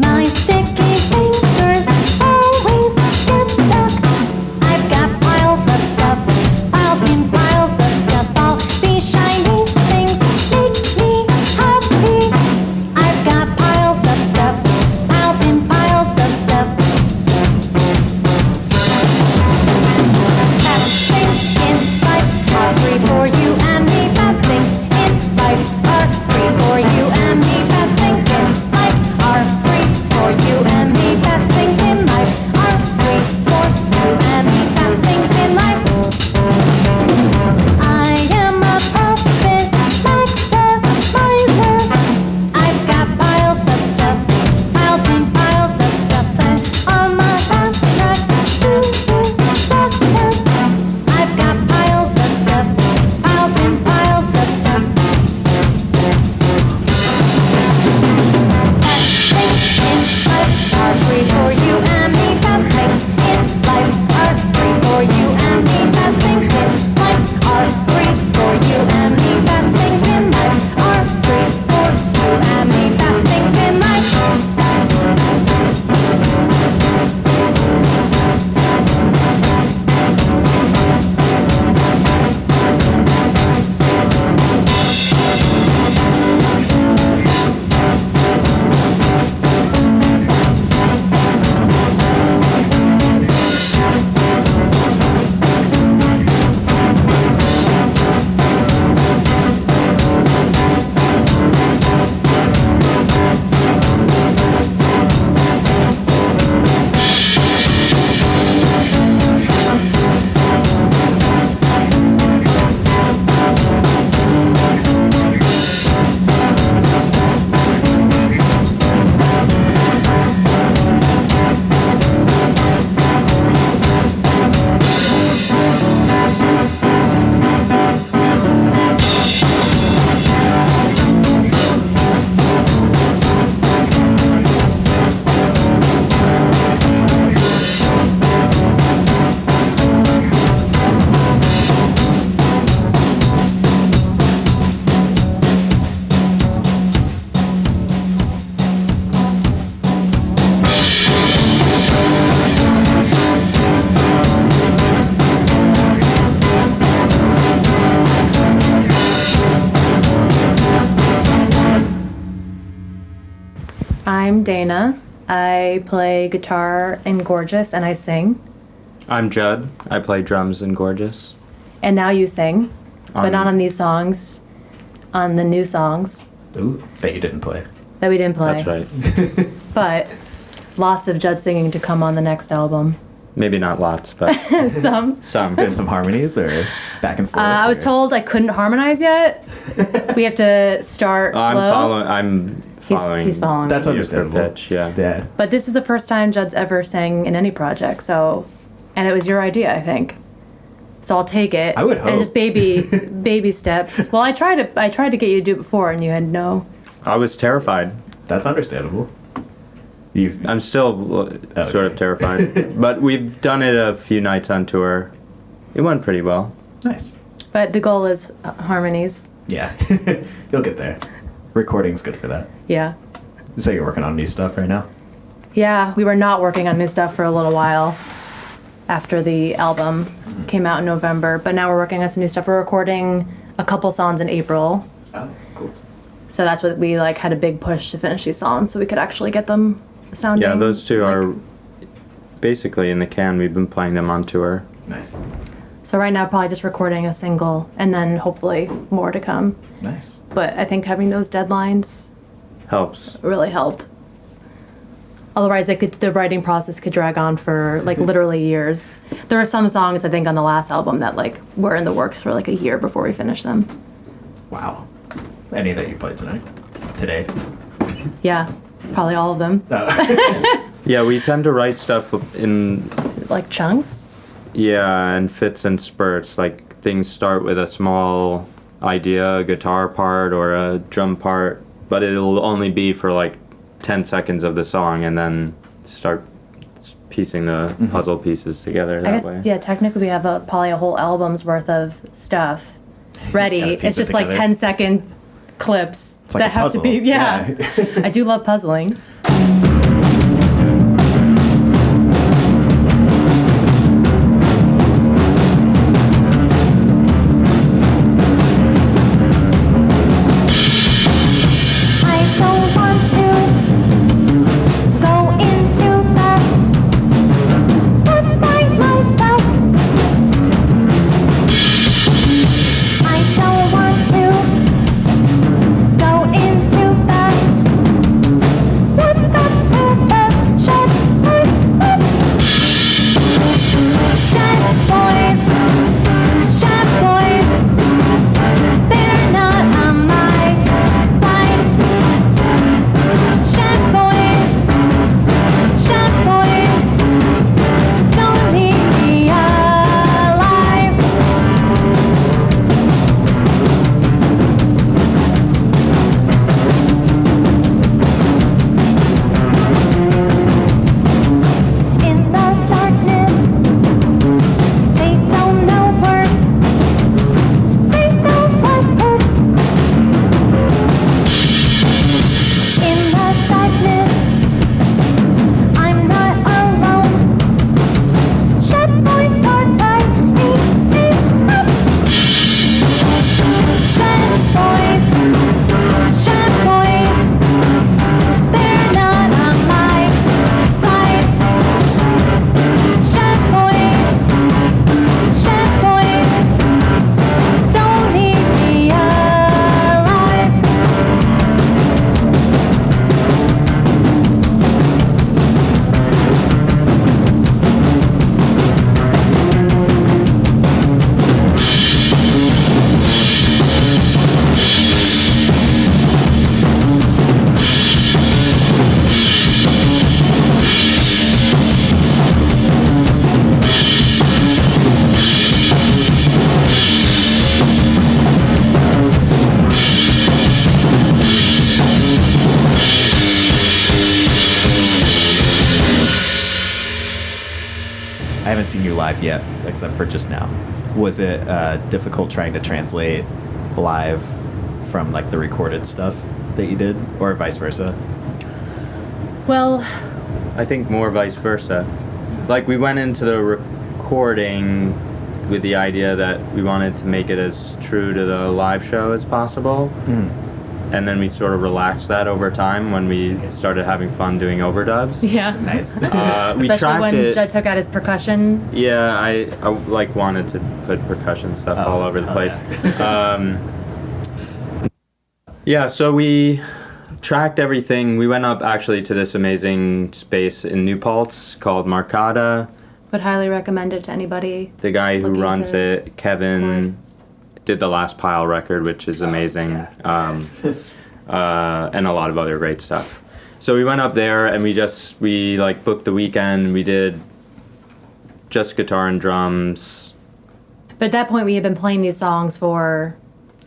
My sticky fingers always get stuck. I've got piles of stuff, piles and piles of stuff. All these shiny things make me happy. I've got piles of stuff, piles and piles of stuff. Best things in life are free for you and me. Best things in life are free for you and me. Best things in life are free for you and me. Best things in life are free for you and me. Best things in life. I am a puppet maximizer. I've got piles of stuff, piles and piles of stuff, and on my fast track to success. I've got piles of stuff, piles and piles of stuff. Best things in life are free for you and me. Best things in life are free for you and me. Best things in life are free for you and me. Best things in life are free for you and me. Best things in life. I'm Dana. I play guitar in Gorgeous and I sing. I'm Judd. I play drums in Gorgeous. And now you sing, but not on these songs, on the new songs Ooh, that you didn't play. that we didn't play. That's right. But lots of Judd singing to come on the next album. Maybe not lots, but Some. some. Doing some harmonies or back and forth? I was or- told I couldn't harmonize yet. We have to start slow. I'm following. He's following. That's me. understandable. Pitch, yeah. Yeah. But this is the first time Judd's ever sang in any project, so, and it was your idea, I think. So I'll take it. I would And hope. just baby steps. Well, I tried to get you to do it before, and you had no. I was terrified. That's understandable. I'm still sort of terrified. But we've done it a few nights on tour. It went pretty well. Nice. But the goal is harmonies. Yeah. You'll get there. Recording's good for that. Yeah. So you're working on new stuff right now? Yeah, we were not working on new stuff for a little while after the album came out in November, but now we're working on some new stuff. We're recording a couple songs in April. Oh, cool. So that's what we had a big push to finish these songs so we could actually get them sounding. Yeah, those two are basically in the can. We've been playing them on tour. Nice. So right now probably just recording a single and then hopefully more to come. Nice. But I think having those deadlines Helps. really helped. Otherwise, the writing process could drag on for literally years. There are some songs I think on the last album that were in the works for a year before we finished them. Wow. Any that you played tonight? Today? Yeah, probably all of them. Oh. Yeah, we tend to write stuff in, Like chunks. yeah, and fits and spurts. Like things start with a small idea, a guitar part or a drum part, but it'll only be for 10 seconds of the song and then start piecing the puzzle pieces together that I guess way. yeah. Technically, we have probably a whole album's worth of stuff ready. gotta piece It's it just like together. 10-second clips It's like that a have to be. puzzle. Yeah, Yeah. I do love puzzling. haven't seen you live yet, except for just now. Was it difficult trying to translate live from like the recorded stuff that you did, or vice versa? Well, I think more vice versa. Like we went into the recording with the idea that we wanted to make it as true to the live show as possible. And then we sort of relaxed that over time when we started having fun doing overdubs. yeah. Nice. We Especially tracked when it. Judd took out his percussion. Yeah, I like wanted to put percussion stuff all over the place. Yeah, so we tracked everything. We went up actually to this amazing space in New Paltz called Marcata. Would highly recommend it to anybody. The guy who Looking runs to it, Kevin, record. did the Last Pile record, which is amazing, and a lot of other great stuff. So we went up there and we like booked the weekend. We did just guitar and drums. But at that point, we had been playing these songs for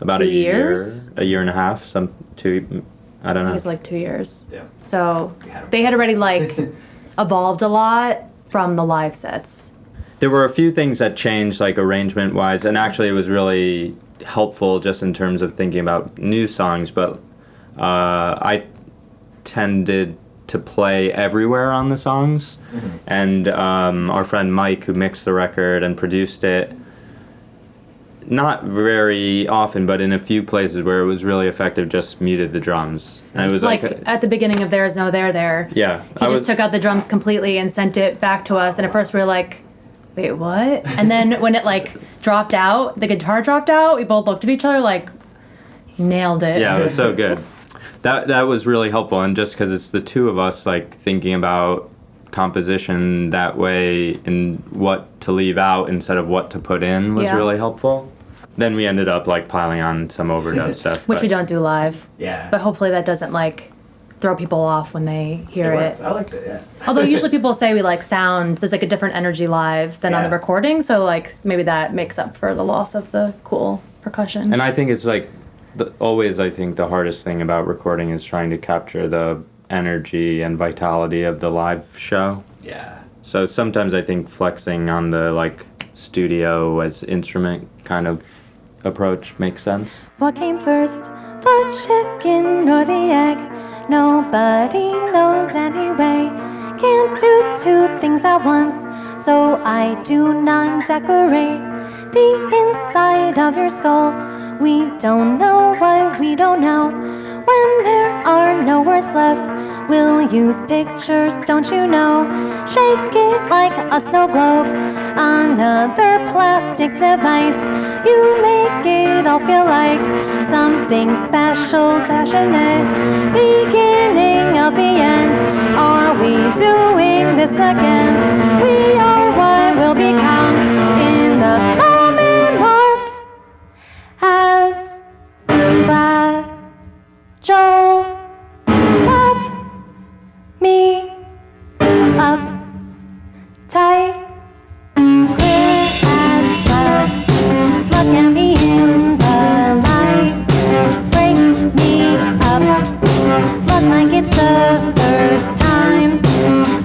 About 2 a years. a year and a half, two. I don't I think it know. was like 2 years. Yeah. So We had 'em. they had already like evolved a lot from the live sets. There were a few things that changed, like arrangement wise, and actually it was really helpful just in terms of thinking about new songs. But I tended to play everywhere on the songs, and our friend Mike, who mixed the record and produced it, not very often, but in a few places where it was really effective, just muted the drums. And it was Like at the beginning of There Is No There There. yeah, He just took out the drums completely and sent it back to us. And at first we were like, wait, what? And then when it like dropped out, the guitar dropped out, we both looked at each other like, nailed it. Yeah, it was so good. That was really helpful, and just because it's the two of us, like thinking about composition that way and what to leave out instead of what to put in was Yeah. really helpful. Then we ended up like piling on some overdub stuff, Which but we don't do live. Yeah. But hopefully that doesn't like throw people off when they hear it. I liked it, yeah. Although usually people say we like sound, there's like a different energy live than on the Yeah. recording. So like maybe that makes up for the loss of the cool percussion. And I think it's like always. I think the hardest thing about recording is trying to capture the energy and vitality of the live show. Yeah. So sometimes I think flexing on the like studio as instrument kind of approach makes sense. What came first, the chicken or the egg? Nobody knows anyway. Can't do two things at once, so I do not decorate the inside of your skull. We don't know what we don't know. When there are no words left, we'll use pictures, don't you know? Shake it like a snow globe, another plastic device. You make it all feel like something special, passionate. Beginning of the end, are we doing this again? We are what will become in the moment marked as fragile. Wrap me up tight, clear as glass. Look at me in the light. Break me up. Look like it's the first time.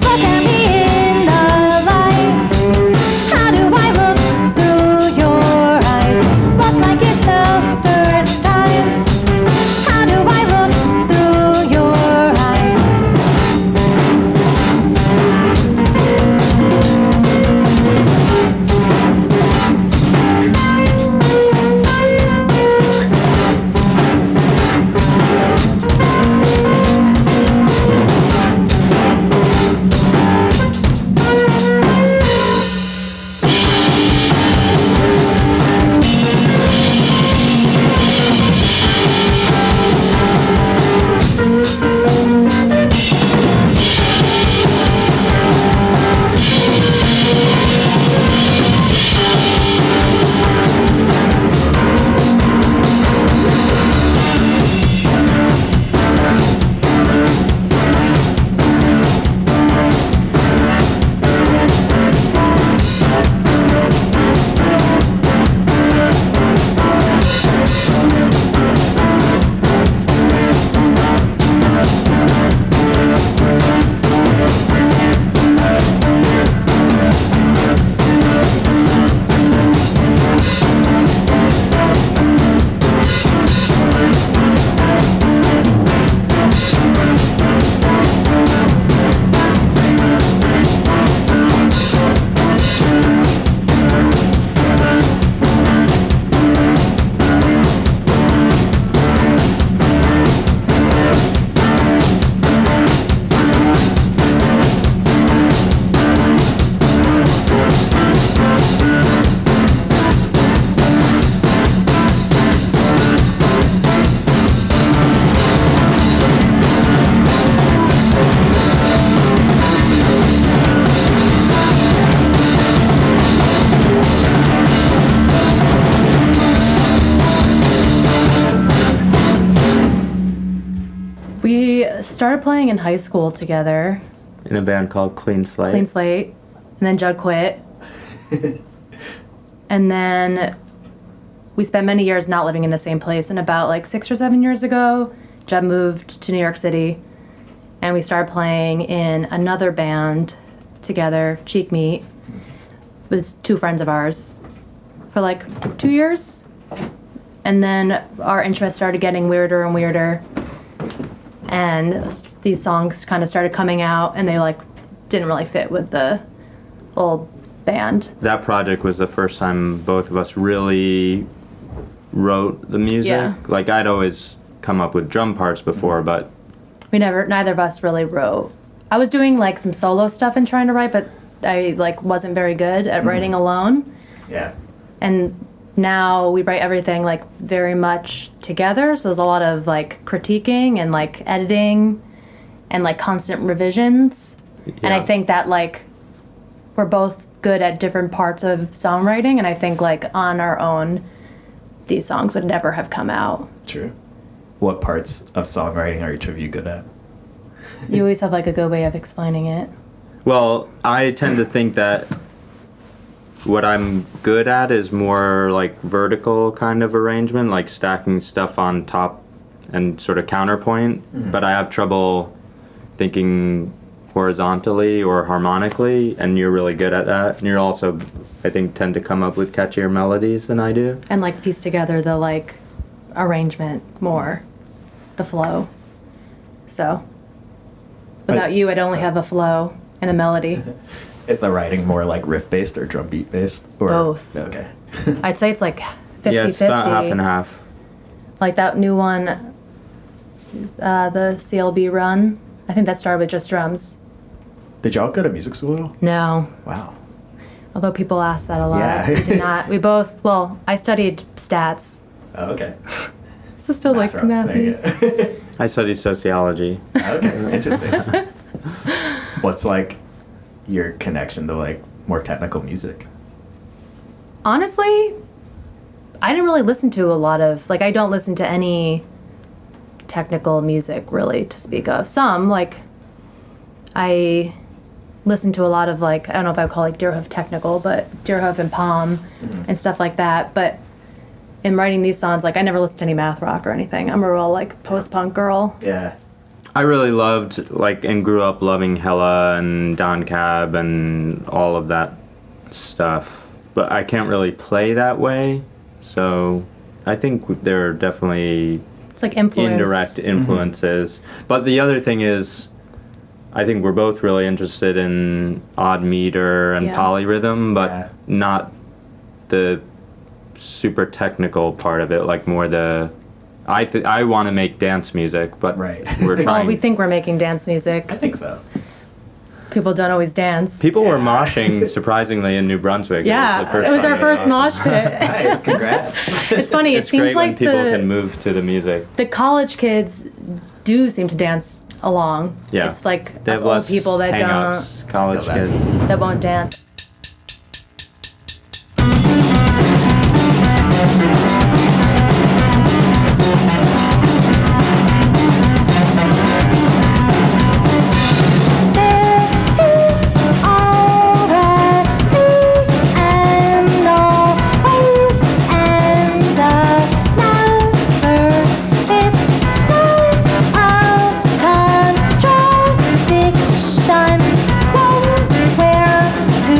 Look at me in the light. How do I look through your eyes? Look like it's the first time. How do I look through your eyes? started playing in high school together. In a band called Clean Slate. Clean Slate. And then Judd quit. And then we spent many years not living in the same place. And about like 6 or 7 years ago, Judd moved to New York City. And we started playing in another band together, Cheek Meat, with 2 friends of ours for like 2 years. And then our interests started getting weirder and weirder. And these songs kind of started coming out, and they like didn't really fit with the old band. That project was the first time both of us really wrote the music. Yeah. Like I'd always come up with drum parts before, but Neither of us really wrote. I was doing like some solo stuff and trying to write, but I like wasn't very good at writing alone. Yeah. And now we write everything like very much together, so there's a lot of like critiquing and like editing and like constant revisions. And I Yeah. think that like we're both good at different parts of songwriting, and I think like on our own these songs would never have come out. True. What parts of songwriting are each of you good at? You always have like a good way of explaining it. well, I tend to think that what I'm good at is more like vertical kind of arrangement, like stacking stuff on top and sort of counterpoint. But I have trouble thinking horizontally or harmonically, and you're really good at that. And you're also, I think, tend to come up with catchier melodies than I do. And like piece together the like arrangement more, the flow. So without you, I'd only have a flow and a melody. Is the writing more like riff based or drum beat based? Or Both. Okay. I'd say it's like 50-50. Yeah, it's about half and half. Like that new one, the CLB run, I think that started with just drums. Did y'all go to music school at all? No. Wow. Although people ask that a lot. Yeah. We did not. We both, well, I studied stats. Oh, okay. So still like There you mathy. go. I studied sociology. Okay, interesting. What's like your connection to like more technical music? Honestly, I didn't really listen to a lot of, like, I don't listen to any technical music really to speak of. Some, like, I listen to a lot of, like, I don't know if I would call like Deerhoof technical, but Deerhoof and Palm and stuff like that. But in writing these songs, like, I never listened to any math rock or anything. I'm a real, like, post-punk girl. Yeah. I really loved, like, and grew up loving Hella and Don Cab and all of that stuff. But I can't really play that way, so I think there are definitely It's like influence. indirect influences. But the other thing is, I think we're both really interested in odd meter and Yeah. polyrhythm, but Yeah. not the super technical part of it, like more the... I want to make dance music, but Right. we're Well, trying... we think we're making dance music. I think so. People don't always dance. People were Yeah. moshing, surprisingly, in New Brunswick. Yeah, it was time our they first moshed. mosh pit. Nice, congrats. It's funny. It It's seems great when like people can the move to the music. college kids do seem to dance along. Yeah. It's like They us have old less people that hang-ups, college Feel that. kids. that won't dance. To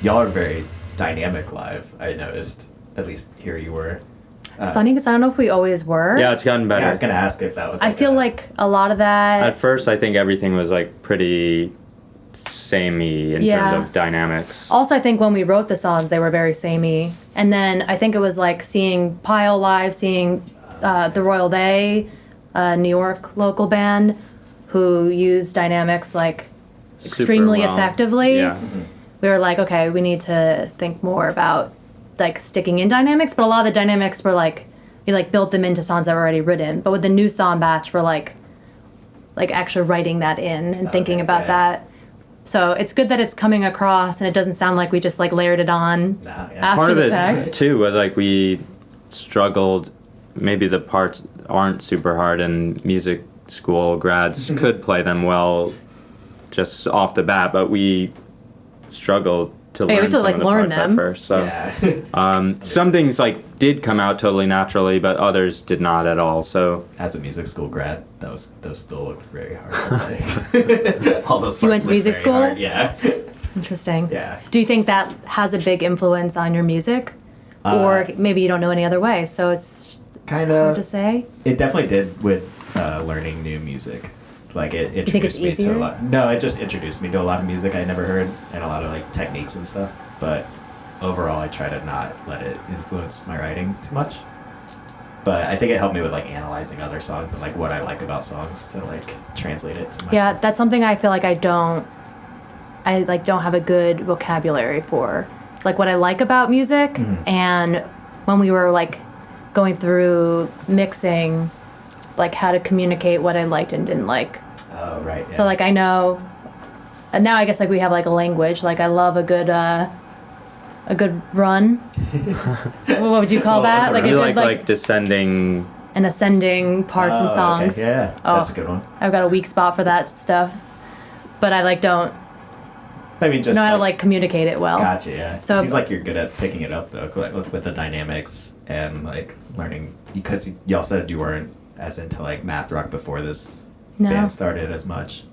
y'all are very dynamic live. I noticed. At least here you were. It's funny because I don't know if we always were. Yeah, it's gotten better. Yeah, I was gonna ask if that was. I feel like a lot of that. At first, I think everything was like pretty samey in terms of dynamics. Also, I think when we wrote the songs, they were very samey. And then I think it was like seeing Pyle live, seeing the Royal Bay, New York local band, who used dynamics like extremely effectively. Yeah. We were like, okay, we need to think more about like sticking in dynamics. But a lot of the dynamics were like, we like built them into songs that were already written. But with the new song batch, we're like actually writing that in and thinking about that. So it's good that it's coming across and it doesn't sound like we just like layered it on after Part of the it fact. too was like we struggled. Maybe the parts aren't super hard, and music school grads could play them well just off the bat, but we struggled to we learn had to, some like, of the learn parts them. at first. So some things like did come out totally naturally, but others did not at all. So as a music school grad, those still looked very hard to play. All those parts You went to looked music very school? hard. Yeah. Interesting. Yeah. Do you think that has a big influence on your music? Or maybe you don't know any other way, so it's Kind hard to of. say? It definitely did with learning new music. Like it think introduced it's me easier? to a lot. No, it just introduced me to a lot of music I never heard and a lot of like techniques and stuff. But overall, I try to not let it influence my writing too much. But I think it helped me with like analyzing other songs and like what I like about songs to like translate it to my Yeah, stuff. that's something I feel like I don't have a good vocabulary for. It's like what I like about music, and when we were like going through mixing, like how to communicate what I liked and didn't like. Oh right. Yeah. So like I know, and now I guess like we have like a language. Like I love a good run. What would you call Well, that? what's a Like a run? good like descending. and ascending parts and Oh, songs. Okay. Yeah, that's a good one. I've got a weak spot for that stuff, but I like don't I mean, just know how to like communicate it well. Gotcha. Yeah. So- Seems like you're good at picking it up though, like with the dynamics and like learning because y'all said you weren't as into like math rock before this No. band started as much.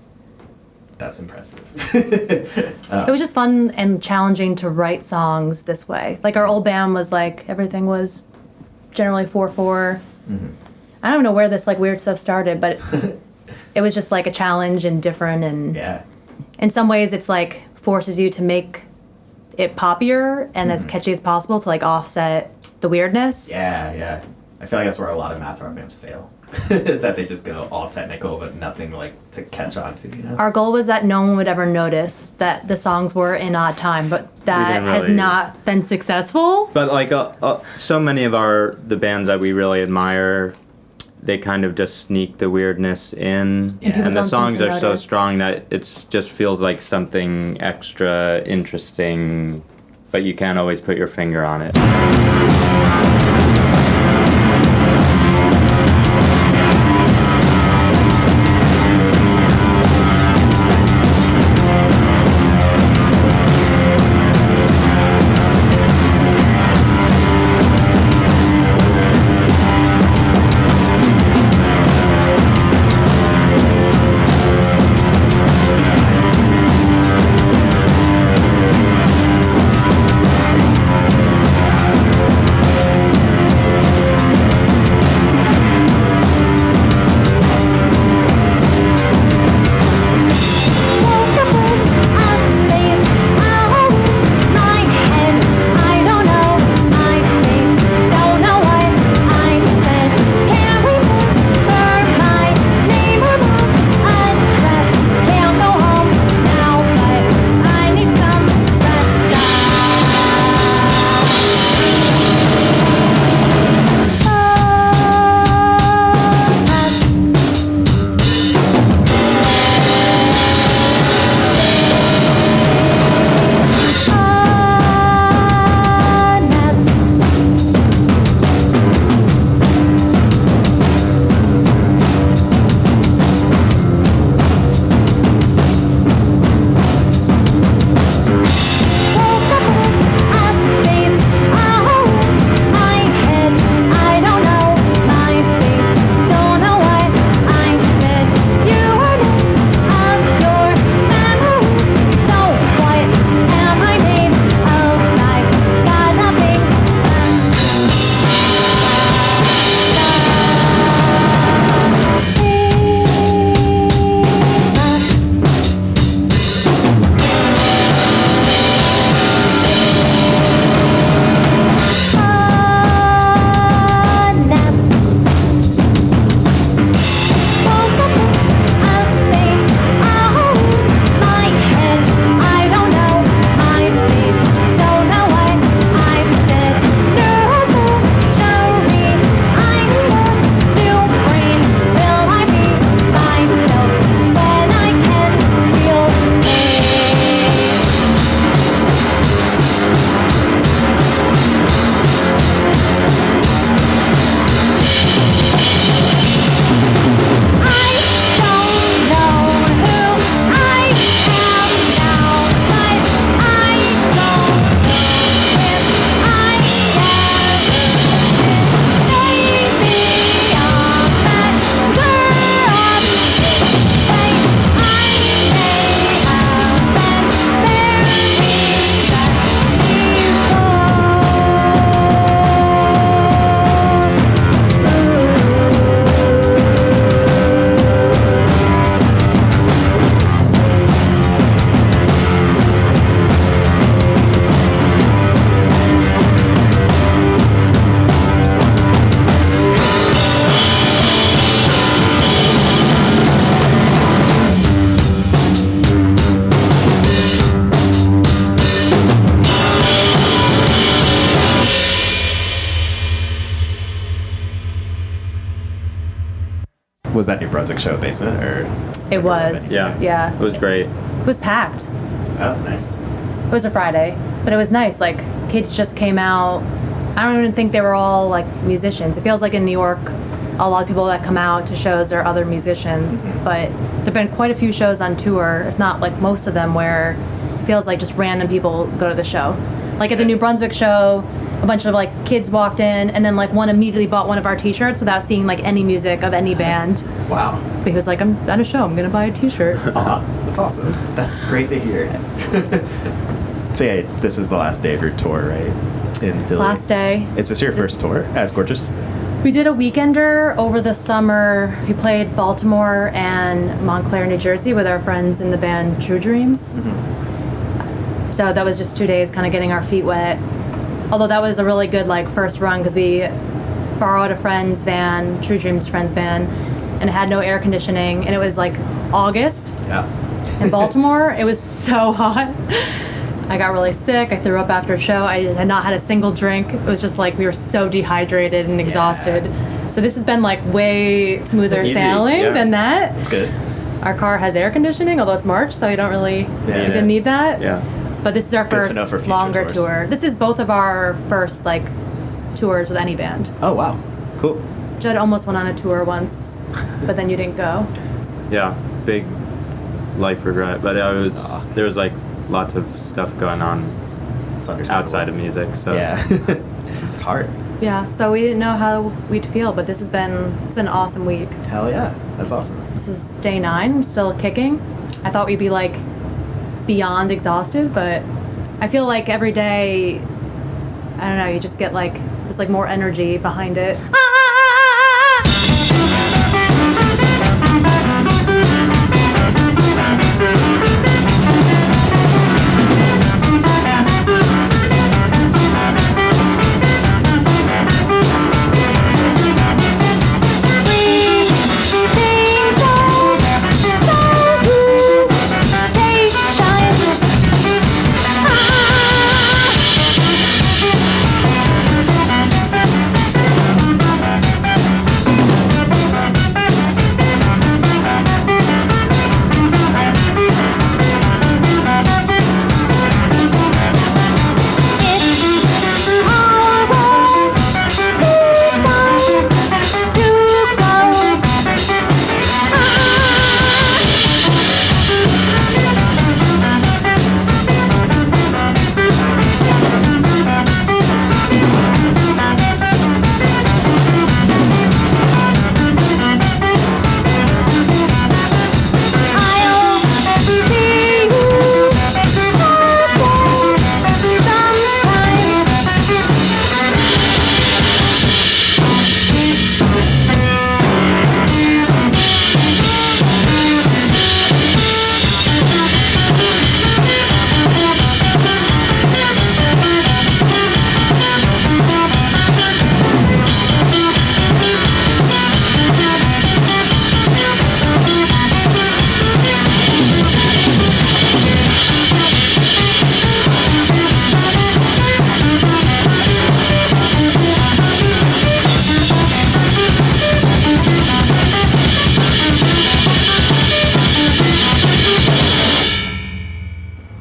That's impressive. It was just fun and challenging to write songs this way. Like our old band was like everything was generally 4/4. I don't know where this like weird stuff started, but it was just like a challenge and different, and Yeah. in some ways it's like forces you to make it poppier and as catchy as possible to like offset the weirdness. Yeah. Yeah. I feel like that's where a lot of math rock bands fail. Is that they just go all technical but nothing like to catch on to, you know? Our goal was that no one would ever notice that the songs were in odd time, but that didn't has really- not been successful. But like so many of the bands that we really admire, they kind of just sneak the weirdness in, Yeah. people and the don't seem songs to are so notice. strong that it's just feels like something extra interesting, but you can't always put your finger on it. Was that New Brunswick show a basement or? It was. Yeah. Yeah. It was great. It was packed. Oh, nice. It was a Friday, but it was nice. Like, kids just came out. I don't even think they were all, like, musicians. It feels like in New York, a lot of people that come out to shows are other musicians, but there've been quite a few shows on tour, if not, like, most of them, where it feels like just random people go to the show. Like, at the New Brunswick show, a bunch of, like, kids walked in, and then, like, one immediately bought one of our t-shirts without seeing, like, any music of any band. Wow. But he was like, I'm at a show, I'm gonna buy a t-shirt. That's awesome. That's great to hear. So yeah, this is the last day of your tour, right? In Philly. Last day. Is this your first tour as Gorgeous? We did a weekender over the summer. We played Baltimore and Montclair, New Jersey with our friends in the band True Dreams. So that was just 2 days kind of getting our feet wet. Although that was a really good like first run because we borrowed a friend's van, True Dreams friend's van, and it had no air conditioning, and it was like August Yeah. in Baltimore. It was so hot. I got really sick. I threw up after a show. I had not had a single drink. It was just like we were so dehydrated and exhausted. So this has been like way smoother Easy, sailing yeah. than that. That's good. Our car has air conditioning, although it's March, so we don't really we Yeah. didn't need that. Yeah. But this is our Good to first know for future longer tours. tour. This is both of our first like tours with any band. Oh wow. Cool. Judd almost went on a tour once, but then you didn't go. Yeah. Big life regret. But there was like lots of stuff going on It's understandable. outside of music. So Yeah. It's hard. Yeah, so we didn't know how we'd feel, but it's been an awesome week. Hell yeah. That's awesome. This is day 9. I'm still kicking. I thought we'd be like beyond exhausted, but I feel like every day, I don't know, you just get like there's like more energy behind it.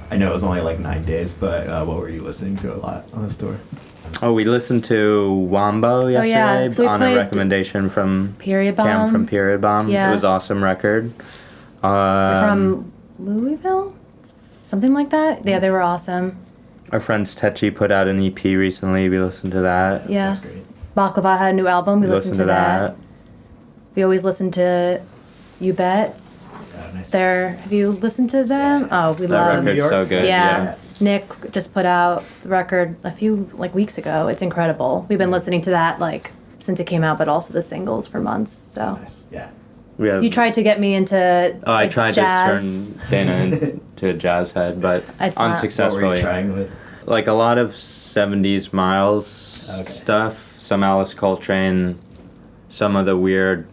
I know it was only like 9 days, but what were you listening to a lot on this tour? Oh, we listened to Wombo yesterday yeah. So we on a played recommendation from Period Cam Bomb. from Period Bomb. Yeah. It was awesome record. From Louisville? Something like that? Yeah, they were awesome. Our friends Techi put out an EP recently. We listened to that. Yeah. That's great. Baklava had a new album. We listened to that. We always listen to You Bet. Nice. Have you listened to them? Yeah. Oh, we That love New record's York? so good. Yeah. Nick just put out the record a few like weeks ago. It's incredible. We've been listening to that like since it came out, but also the singles for months. So Nice. Yeah. We have, you tried to get me into I like, tried jazz. to turn Dana into a jazz head, but It's not- What were unsuccessfully. you trying with? Like a lot of 70s Miles Okay. stuff, some Alice Coltrane, some of the weird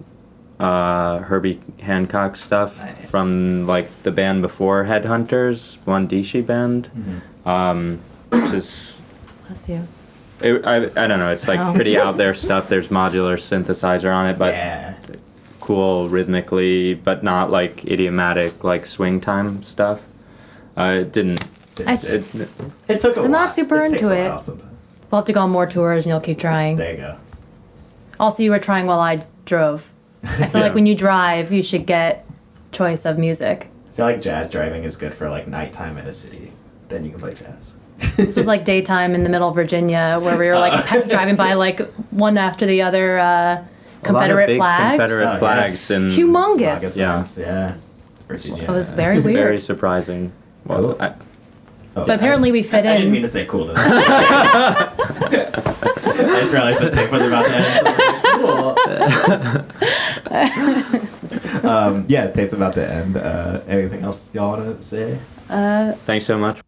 Herbie Hancock stuff Nice. from like the band before Headhunters, one Dishi band, which is Bless you. I don't know, it's like Oh. pretty out there stuff. There's modular synthesizer on it, but Yeah. cool rhythmically, but not like idiomatic like swing time stuff. It didn't. It took a while. I'm not super It takes into a it. while sometimes. We'll have to go on more tours and you'll keep trying. There you go. Also, you were trying while I drove. I feel Yeah. like when you drive, you should get choice of music. I feel like jazz driving is good for like nighttime in a city. Then you can play jazz. This was like daytime in the middle of Virginia, where we were like driving by like one after the other A lot of Confederate big flags. Confederate Oh, yeah. flags and Humongous. August Yeah. months, yeah. Virginia. It was very weird. very surprising. Well, Cool. Oh, But apparently we fit I didn't in. mean to say cool to that. I just realized the tape was about to end. So cool. Yeah, the tape's about to end. Anything else y'all want to say? thanks so much